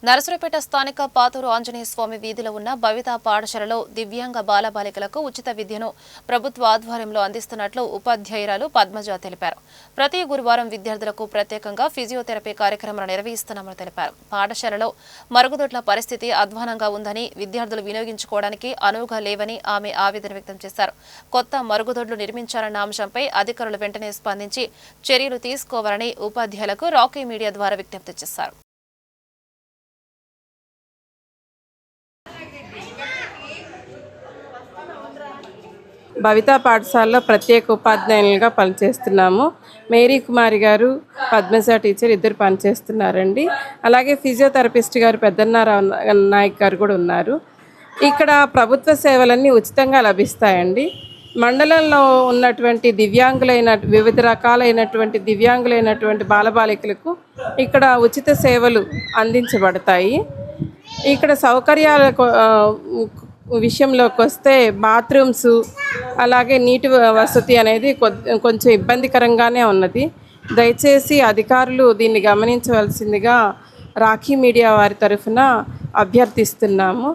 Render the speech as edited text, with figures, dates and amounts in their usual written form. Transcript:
నరసరావుపేట స్థానిక పాతూరు ఆంజనేయ స్వామి వీధిలో ఉన్న భవిత పాఠశాలలో దివ్యాంగ బాలబాలికలకు ఉచిత విద్యను ప్రభుత్వ ఆధ్వర్యంలో అందిస్తున్నట్లు ఉపాధ్యాయురాలు పద్మజ తెలిపారు. ప్రతి గురువారం విద్యార్థులకు ప్రత్యేకంగా ఫిజియోథెరపీ కార్యక్రమాలు నిర్వహిస్తున్నామని తెలిపారు. పాఠశాలలో మరుగుదొడ్ల పరిస్థితి అధ్వానంగా ఉందని, విద్యార్థులు వినియోగించుకోవడానికి అనువుగా లేవని ఆమె ఆవేదన వ్యక్తం చేశారు. కొత్త మరుగుదొడ్లు నిర్మించాలన్న అంశంపై అధికారులు వెంటనే స్పందించి చర్యలు తీసుకోవాలని ఉపాధ్యాయులకు రాకీ మీడియా ద్వారా విజ్ఞప్తి చేశారు. భవిత పాఠశాలలో ప్రత్యేక ఉపాధ్యాయులుగా పనిచేస్తున్నాము. మేరీ కుమారి గారు, పద్మజ టీచర్ ఇద్దరు పనిచేస్తున్నారండి. అలాగే ఫిజియోథెరపిస్ట్ గారు పెద్దన్నారావు నాయక్ గారు కూడా ఉన్నారు. ఇక్కడ ప్రభుత్వ సేవలన్నీ ఉచితంగా లభిస్తాయండి. మండలంలో ఉన్నటువంటి వివిధ రకాలైనటువంటి దివ్యాంగులైనటువంటి బాలబాలికలకు ఇక్కడ ఉచిత సేవలు అందించబడతాయి. ఇక్కడ సౌకర్యాల విషయంలోకి వస్తే బాత్రూమ్స్, అలాగే నీటి వసతి అనేది కొంచెం ఇబ్బందికరంగానే ఉన్నది. దయచేసి అధికారులు దీన్ని గమనించవలసిందిగా రాఖీ మీడియా వారి తరఫున అభ్యర్థిస్తున్నాము.